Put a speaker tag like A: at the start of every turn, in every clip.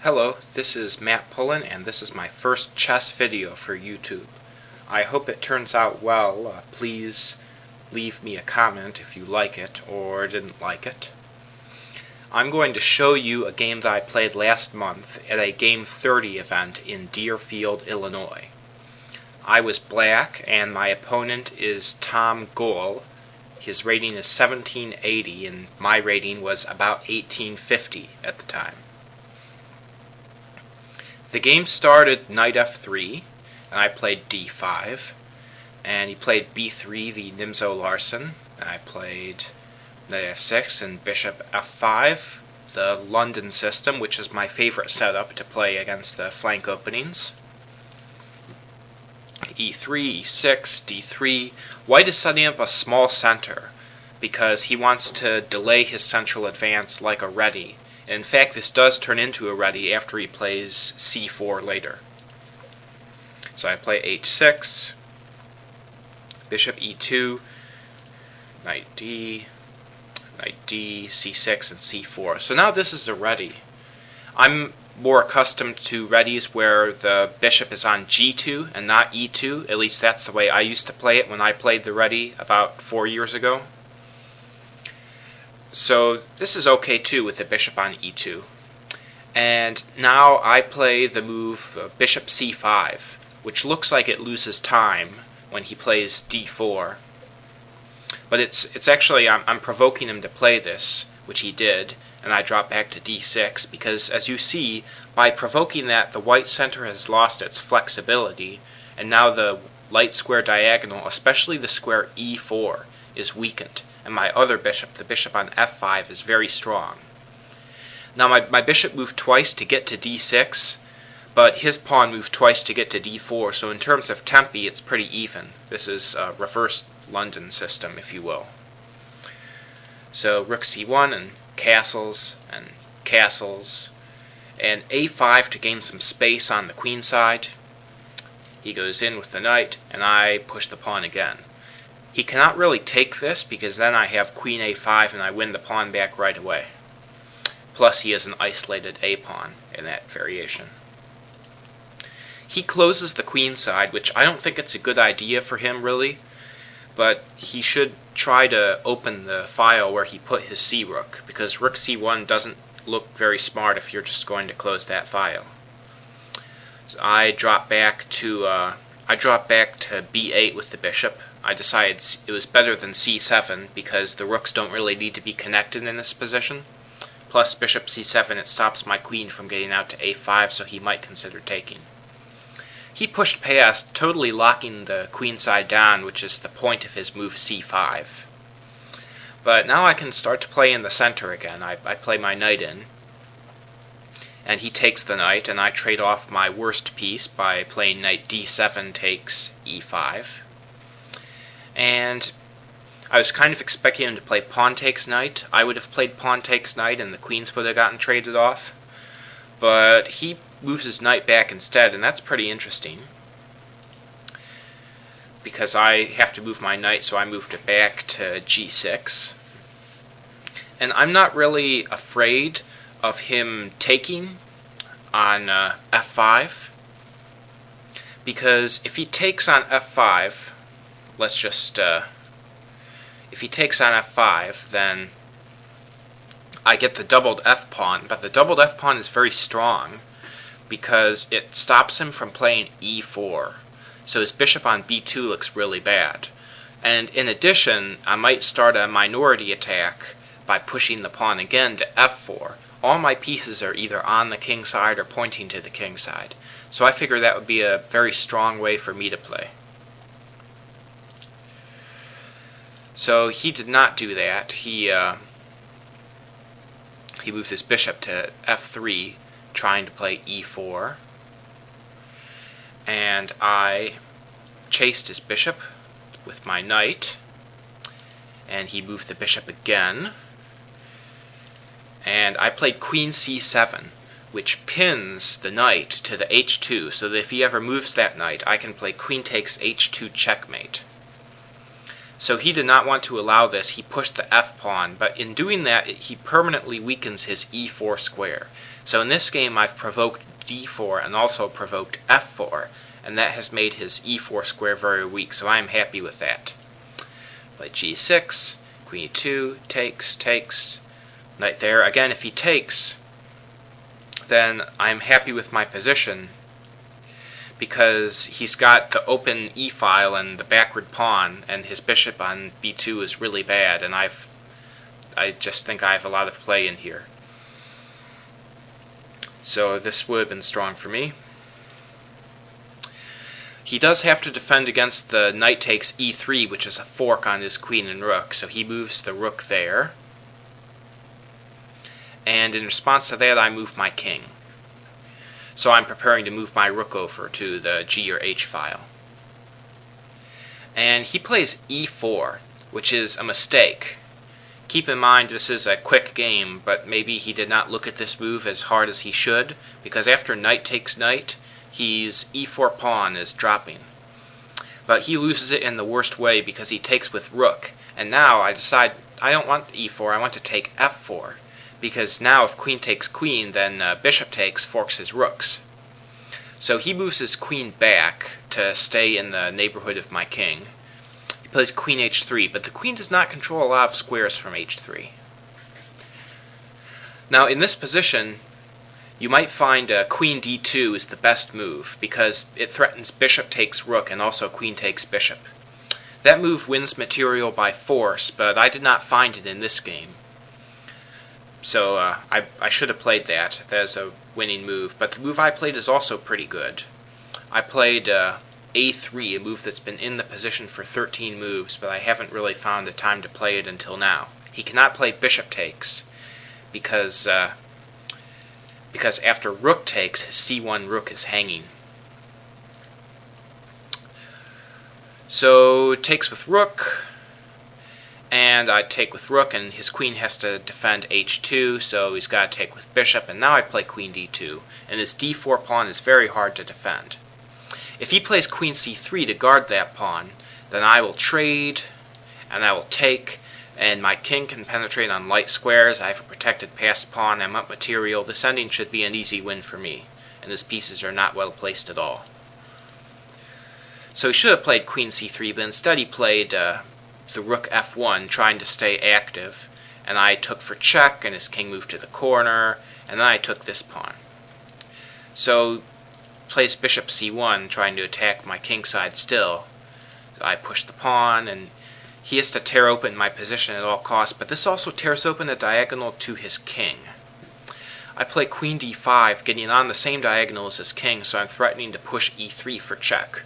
A: Hello, this is Gaul-Pullin, and this is my first chess video for YouTube. I hope it turns out well. Please leave me a comment if you like it or didn't like it. I'm going to show you a game that I played last month at a Game 30 event in Deerfield, Illinois. I was black, and my opponent is Tom Gaul. His rating is 1780, and my rating was about 1850 at the time. The game started knight f3, and I played d5, and he played b3, the Nimzo-Larsen, and I played knight f6 and bishop f5, the London system, which is my favorite setup to play against the flank openings. e3, e6, d3. White is setting up a small center because he wants to delay his central advance like a ready. In fact, this does turn into a ready after he plays c4 later. So I play h6, bishop e2, knight d, c6, and c4. So now this is a ready. I'm more accustomed to readies where the bishop is on g2 and not e2. At least that's the way I used to play it when I played the ready about 4 years ago. So this is okay too with the bishop on e2. And now I play the move bishop c5, which looks like it loses time when he plays d4. But it's actually, I'm provoking him to play this, which he did, and I drop back to d6 because, as you see, by provoking that, the white center has lost its flexibility, and now the light square diagonal, especially the square e4, is weakened. And my other bishop, the bishop on f5, is very strong. Now my bishop moved twice to get to d6, but his pawn moved twice to get to d4, so in terms of tempi, it's pretty even. This is a reversed London system, if you will. So rook c1 and castles, and a5 to gain some space on the queen side. He goes in with the knight, and I push the pawn again. He cannot really take this because then I have queen a5 and I win the pawn back right away. Plus he has an isolated a-pawn in that variation. He closes the queen side, which I don't think it's a good idea for him really, but he should try to open the file where he put his c-rook, because rook c1 doesn't look very smart if you're just going to close that file. So I drop back to b8 with the bishop. I decided it was better than c7 because the rooks don't really need to be connected in this position. Plus bishop c7, it stops my queen from getting out to a5, so he might consider taking. He pushed past, totally locking the queen side down, which is the point of his move c5. But now I can start to play in the center again. I play my knight in, and he takes the knight, and I trade off my worst piece by playing knight d7 takes e5. And I was kind of expecting him to play pawn takes knight. I would have played pawn takes knight and the queens would have gotten traded off. But he moves his knight back instead, and that's pretty interesting. Because I have to move my knight, so I moved it back to g6. And I'm not really afraid of him taking on f5. Because if he takes on f5, if he takes on f5, then I get the doubled f-pawn, but the doubled f-pawn is very strong because it stops him from playing e4. So his bishop on b2 looks really bad. And in addition, I might start a minority attack by pushing the pawn again to f4. All my pieces are either on the king side or pointing to the king side. So I figure that would be a very strong way for me to play. So he did not do that. He moved his bishop to f3, trying to play e4. And I chased his bishop with my knight, and he moved the bishop again. And I played queen c7, which pins the knight to the h2, so that if he ever moves that knight, I can play queen takes h2 checkmate. So he did not want to allow this. He pushed the f-pawn, but in doing that, he permanently weakens his e4 square. So in this game I've provoked d4 and also provoked f4, and that has made his e4 square very weak, so I am happy with that. Play g6, queen e2, takes, knight there. Again, if he takes, then I'm happy with my position, because he's got the open e-file and the backward pawn, and his bishop on b2 is really bad, and I just think I have a lot of play in here. So this would have been strong for me. He does have to defend against the knight takes e3, which is a fork on his queen and rook, so he moves the rook there. And in response to that, I move my king. So I'm preparing to move my rook over to the G or H file. And he plays e4, which is a mistake. Keep in mind this is a quick game, but maybe he did not look at this move as hard as he should, because after knight takes knight, his e4 pawn is dropping. But he loses it in the worst way because he takes with rook. And now I decide I don't want e4, I want to take f4. Because now if queen takes queen, then bishop takes forks his rooks. So he moves his queen back to stay in the neighborhood of my king. He plays queen h3, but the queen does not control a lot of squares from h3. Now in this position, you might find queen d2 is the best move, because it threatens bishop takes rook and also queen takes bishop. That move wins material by force, but I did not find it in this game. So I should have played that. That is a winning move. But the move I played is also pretty good. I played a3, a move that's been in the position for 13 moves, but I haven't really found the time to play it until now. He cannot play bishop takes, because after rook takes, his c1 rook is hanging. So takes with rook, and I take with rook, and his queen has to defend h2, so he's got to take with bishop, and now I play queen d2, and his d4 pawn is very hard to defend. If he plays queen c3 to guard that pawn, then I will trade, and I will take, and my king can penetrate on light squares. I have a protected passed pawn, I'm up material. This ending should be an easy win for me, and his pieces are not well placed at all. So he should have played queen c3, but instead he played the rook f1, trying to stay active, and I took for check, and his king moved to the corner, and then I took this pawn. So plays bishop c1, trying to attack my king side still. So I push the pawn, and he has to tear open my position at all costs, but this also tears open a diagonal to his king. I play queen d5, getting on the same diagonal as his king, so I'm threatening to push e3 for check.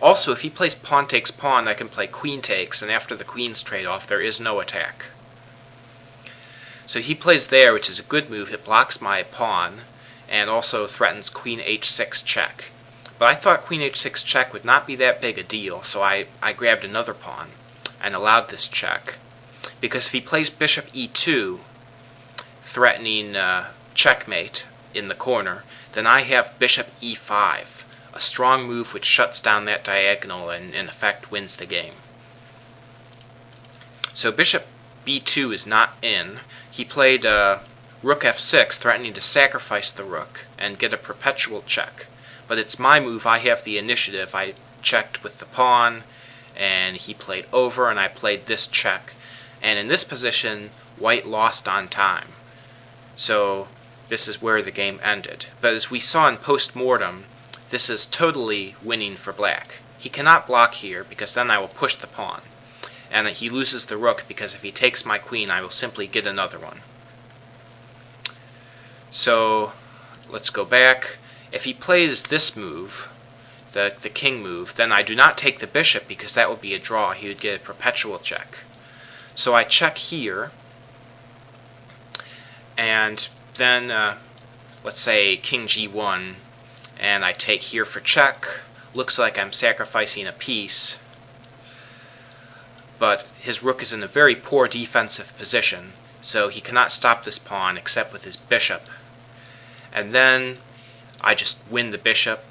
A: Also, if he plays pawn takes pawn, I can play queen takes, and after the queens trade off, there is no attack. So he plays there, which is a good move. It blocks my pawn, and also threatens queen h6 check. But I thought queen h6 check would not be that big a deal, so I grabbed another pawn and allowed this check. Because if he plays bishop e2, threatening checkmate in the corner, then I have bishop e5. A strong move which shuts down that diagonal and in effect wins the game. So bishop b2 is not in. He played rook f6, threatening to sacrifice the rook and get a perpetual check. But it's my move, I have the initiative. I checked with the pawn, and he played over, and I played this check. And in this position, white lost on time. So this is where the game ended. But as we saw in post-mortem, this is totally winning for black. He cannot block here, because then I will push the pawn. And he loses the rook, because if he takes my queen, I will simply get another one. So, let's go back. If he plays this move, the king move, then I do not take the bishop, because that would be a draw. He would get a perpetual check. So I check here, and then, let's say king g1, and I take here for check. Looks like I'm sacrificing a piece, but his rook is in a very poor defensive position, so he cannot stop this pawn except with his bishop. And then I just win the bishop,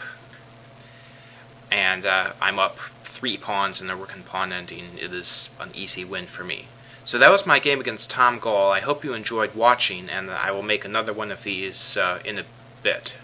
A: and I'm up 3 pawns in the rook and pawn ending. It is an easy win for me. So that was my game against Tom Gaul. I hope you enjoyed watching, and I will make another one of these in a bit.